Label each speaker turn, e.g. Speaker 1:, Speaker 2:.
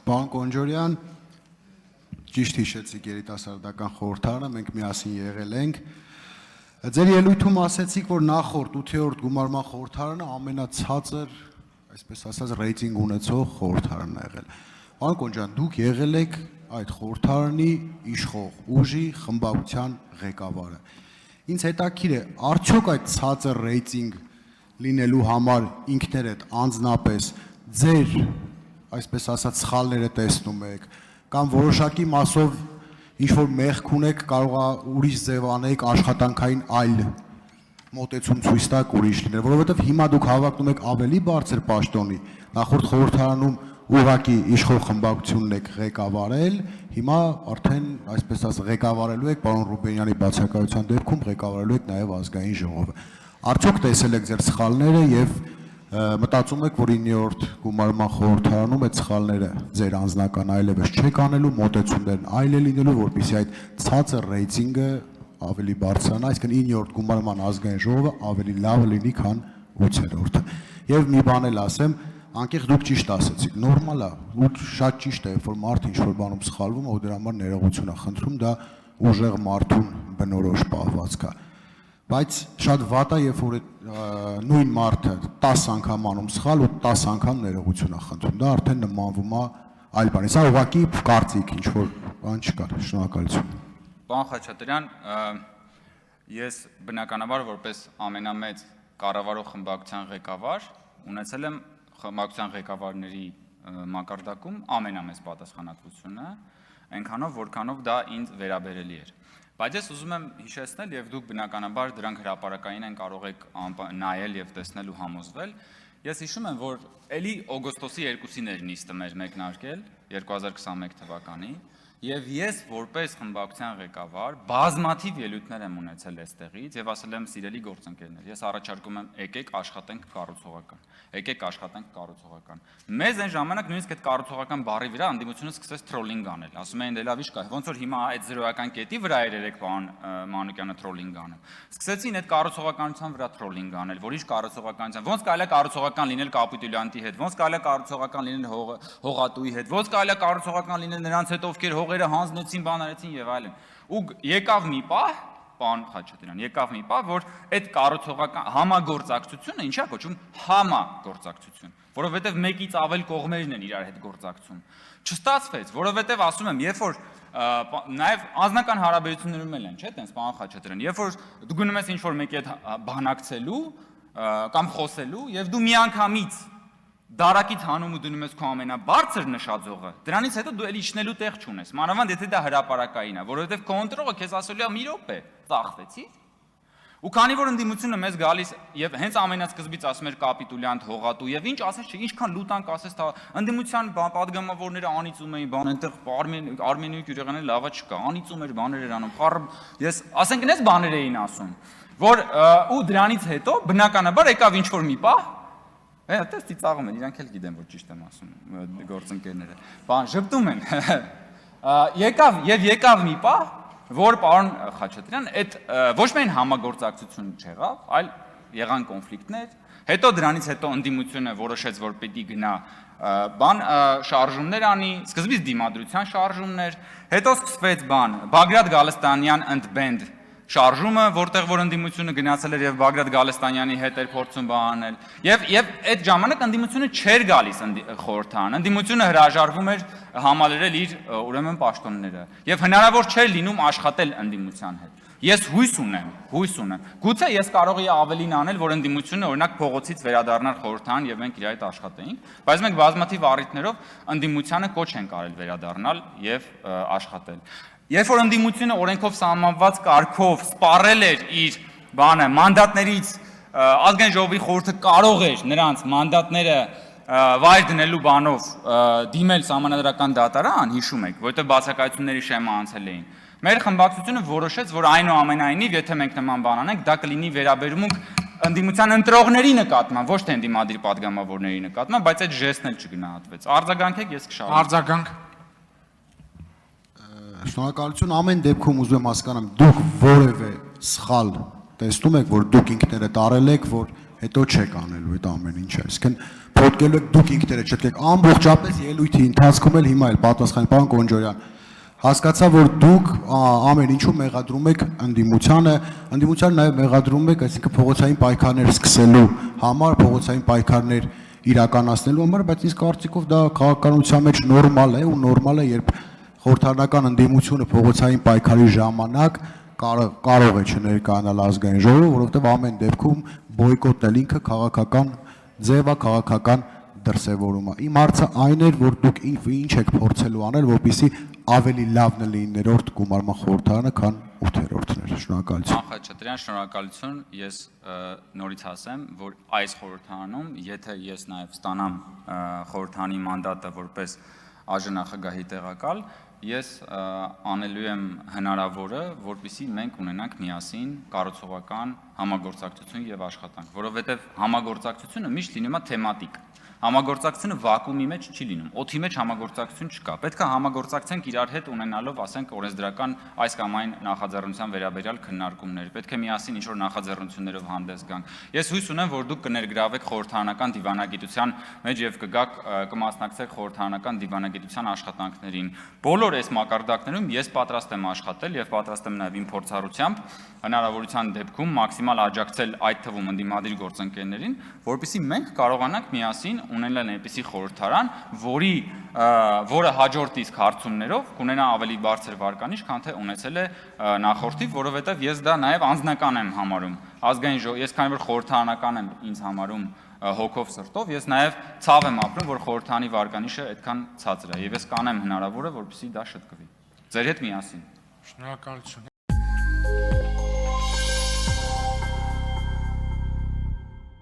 Speaker 1: Պարոն Կոնջորյան, ճիշտ հիշեցիք երիտասարդական խորհրդարանը, մենք միասին եղել ենք։ Ձեր ելույթում ասեցիք, որ նախորդ 8-րդ գումարման խորհրդարանը ամենացածր, այսպես ասած, ռեյտինգ ունեցող խորհրդարանն է եղել։ Պարոն Կոնջորյան, դուք եղել եք այդ խորհրդարանի իշխող ուժի խմբակցության ղեկավարը։ Ինձ հետաքրքիր է, արդյոք այդ ցածր ռեյտինգ լինելու համար ինքներդ անձնապես ձեր, այսպես ասած, սխալները տեսնում եք, կամ որոշակի մասով ինչ-որ մեղք ունեք, կարող է ուրիշ ձև անեք, աշխատանքային այլ մոտեցում ցույց տաք ուրիշ լինել, որովհետև հիմա դուք հավակնում եք ավելի բարձր պաշտոնի, նախորդ խորհրդարանում ուղղակի իշխող խմբակցությունն եք ղեկավարել, հիմա արդեն, այսպես ասած, ղեկավարելու եք պարոն Ռուբենյանի բացակայության դեպքում ղեկավարելու եք նաև ազգային ժողովը։ Արդյոք տեսել եք ձեր սխալները եւ մտածում եք, որ 9-րդ գումարման խորհրդարանում այդ սխալները ձեր անձնական այլևս չեք անելու, մոտեցումներն այլ է լինելու, որպեսզի այդ ցածր ռեյտինգը ավելի բարձրանա, այսինքն 9-րդ գումարման ազգային ժողովը ավելի լավ լինի, քան 8-րդը։ Եվ մի բան էլ ասեմ, անկեղծ դուք ճիշտ ասեցիք, նորմալ է, ու շատ ճիշտ է, որ մարդ ինչ-որ բանում սխալվում է, ու դրա համար ներողություն է խնդրում, դա ուժեղ մարդուն բնորոշ պահվածք է։ Բայց շատ վատ է, երբ որ նույն մարդը 10 անգամ անում սխալ ու 10 անգամ ներողություն է խնդրում, դա արդեն նմանվում է այլ բանի։ Սա ուղղակի կարծիք, ինչ-որ բան չկար, շնորհակալություն։
Speaker 2: Պարոն Խաչատրյան, ես բնականաբար որպես ամենամեծ կառավարող խմբակցության ղեկավար ունեցել եմ խմբակցության ղեկավարների մակարդակում ամենամեծ պատասխանատվությունը, այնքանով, որքանով դա ինձ վերաբերելի էր։ Բայց ես ուզում եմ հիշեցնել, եւ դուք բնականաբար դրանք հրապարակային են կարող եք նայել եւ տեսնել ու համոզվել։ Ես հիշում եմ, որ էլի օգոստոսի 2-ին էր նիստը մեր մեկնարկել 2021 թվականի, եւ ես որպես խմբակցության ղեկավար բազմաթիվ ելույթներ եմ ունեցել այստեղից եւ ասել եմ սիրելի գործընկերներ, ես առաջարկում եմ եկեք աշխատենք կառուցողական։ Եկեք աշխատենք կառուցողական։ Մեզ այն ժամանակ նույնիսկ այդ կառուցողական բառի վրա անդիմությունը սկսեց թրոլինգ անել։ Ասում էին դե լավ ի՞նչ կա, ոնց որ հիմա այդ 0-ական կետի վրա երեք պարոն Մանուկյանը թրոլինգ անում։ Սկսեցին այդ կառուցողականության վրա թրոլինգ անել, որ ի՞նչ կառուցողականության, ոնց կարելի է կառուցողական լինել կապիտուլյանտի հետ, ոնց կարելի է կառուցողական լինել հողատուի հետ, ոնց կարելի է կառուցողական լինել նրանց հետ, ովքեր հողերը հանձնեցին, բան արեցին եւ այլն։ Ու եկավ մի պահ, պարոն Խաչատրյան, եկավ մի պահ, որ այդ կառուցողական համագործակցությունը ինչա կոչվում համագործակցություն, որովհետեւ մեկից ավել կողմերն են իրար հետ գործակցում։ Չստացվեց, որովհետեւ ասում եմ, երբ որ նաեւ անձնական հարաբերություններում էլ են, չէ՞, տենց պարոն Խաչատրյան, երբ որ դու գնում ես ինչ-որ մեկի հետ բանակցելու կամ խոսելու եւ դու միանգամից դարակից հանում ու դնում ես քո ամենաբարձր նշաձողը, դրանից հետո դու էլ իջնելու տեղ չունես, մանավանդ եթե դա հրապարակային է, որովհետև քո ընտրողը քեզ ասելու է մի րոպե, ծախվեցի։ Ու քանի որ ընդդիմությունը մեզ գալիս եւ հենց ամենասկզբից ասում էր կապիտուլյանտ, հողատու եւ ինչ ասես չէ, ինչքան լուտանք ասես, ընդդիմության падգամավորները անիծում էին, բան այնտեղ Արմենիայի գյուղերն լավա չկա, անիծում էր, բաներ էր անում, ես ասենք այնպես բաներ էին ասում, որ ու դրանից հետո բնականաբար եկավ ինչ որ մի պահ Այդպես ծիծաղում են, իրանք էլ գիտեն, որ ճիշտ եմ ասում գործընկերները։ Բան ժպտում են։ Եկավ մի պահ, որ պարոն Խաչատրյան, այդ ոչ միայն համագործակցություն չեղավ, այլ եղան կոնֆլիկտներ, հետո դրանից հետո ընդդիմությունը որոշեց, որ պիտի գնա բան շարժումներ անի, սկզբից դիմադրության շարժումներ, հետո սկսվեց բան Բագրատ Գալստանյան ընդբենդ շարժումը, որտեղ որ ընդդիմությունը գնացել էր եւ Բագրատ Գալստանյանի հետ էր փորձում բանել եւ այդ ժամանակ ընդդիմությունը չէր գալիս խորհրդարան, ընդդիմությունը հրաժարվում էր համալրել իր ուրեմն պաշտոնները եւ հնարավոր չէր լինում աշխատել ընդդիմության հետ։ Ես հույս ունեմ, գուցե ես կարող եի ավելին անել, որ ընդդիմությունը օրինակ փողոցից վերադառնար խորհրդարան եւ մենք իր հետ աշխատեինք, բայց մենք բազմաթիվ առիթներով ընդդիմությանը կոչ ենք արել վերադառնալ եւ աշխատել։ Երբ որ ընդդիմությունը օրենքով սահմանված կարգով սպառել էր իր բանը մանդատներից ազգային ժողովի խորհուրդը կարող էր նրանց մանդատները վայր դնելու բանով դիմել սահմանադրական դատարան, հիշում եք, որովհետև բացակայությունների շեմը անցել էին։ Մեր խմբակցությունը որոշեց, որ այնուամենայնիվ, եթե մենք նման բան անենք, դա կլինի վերաբերմունք ընդդիմության ընտրողների նկատմամբ, ոչ թե ընդդիմադիր падգամավորների նկատմամբ, բայց այդ ժեստն էլ չգնահատվեց։ Արձագանքեք, ես կշարունակեմ։
Speaker 3: Արձագանք։
Speaker 1: Շնորհակալություն, ամեն դեպքում ուզում եմ հասկանամ, դուք որևէ սխալ տեսնում եք, որ դուք ինքներդ արել եք, որ հետո չեք անելու այդ ամեն ինչը։ Այսինքն փոթկելու եք դուք ինքներդ չեք ամբողջապես ելույթի ընթացքում էլ հիմա էլ պատասխան պարոն Կոնջորյան հասկացա, որ դուք ամեն ինչում մեղադրում եք ընդդիմությանը նաև մեղադրում եք, այսինքն փողոցային պայքարներ սկսելու համար, փողոցային պայքարներ իրականացնելու համար, բայց ինձ կարծիքով դա քաղաքականության մեջ նորմալ է ու նորմալ է, երբ խորհրդարանական ընդդիմությունը փողոցային պայքարի ժամանակ կարող է չներկայանալ ազգային ժողովը, որովհետև ամեն դեպքում բոյկոտն ինքը քաղաքական ձև է, քաղաքական դրսևորում է։ Իմ հարցը այն էր, որ դուք ինչ եք փորձելու անել, որպեսզի ավելի լավն լինի 9-րդ գումարման խորհրդարանը, քան 8-րդն էր։ Շնորհակալություն։
Speaker 2: Ախաչատրյան, շնորհակալություն։ Ես նորից ասեմ, որ այս խորհրդարանում, եթե ես նաև ստանամ խորհրդարանի մանդատը որպես ԱԺ տեղակալ, ես անելու եմ հնարավորը, որպեսզի մենք ունենանք միասին կառուցողական համագործակցություն եւ աշխատանք, որովհետեւ համագործակցությունը միշտ լինում է թեմատիկ։ Համագործակցությունը վակուումի մեջ չի լինում, օդի մեջ համագործակցություն չկա։ Պետք է համագործակցենք իրար հետ ունենալով, ասենք, օրենսդրական այս կամ այն նախաձեռնության վերաբերյալ քննարկումներ։ Պետք է միասին ինչ-որ նախաձեռնություններով հանդես գանք։ Ես հույս ունեմ, որ դուք կներգրավեք խորհրդարանական դիվանագիտության մեջ եւ կմասնակցեք խորհրդարանական դիվանագիտության աշխատանքներին։ Բոլոր այս մակարդակներում ես պատրաստ եմ աշխատել եւ պատրաստ եմ նաեւ իմ փորձառությամբ հնարավորության դեպքում մաքսիմալ աջակցել այդ թվում ընդդիմադիր գործընկերներին, որպեսզի մենք կարողանանք միասին ունենալ այնպիսի խորհրդարան, որը հաջորդ իսկ հարցումներով կունենա ավելի բարձր վարկանիշ, քան թե ունեցել է նախորդի, որովհետև ես դա նաև անձնական եմ համարում։ Ազգային ժողով, ես քանի որ խորհրդարանական եմ ինձ համարում հոգով սրտով, ես նաև ցավ եմ ապրում, որ խորհրդարանի վարկանիշը այդքան ցածր է, եւ ես կանեմ հնարավորը, որպեսզի դա շտկվի։ Ձեր հետ միասին։
Speaker 3: Շնորհակալություն։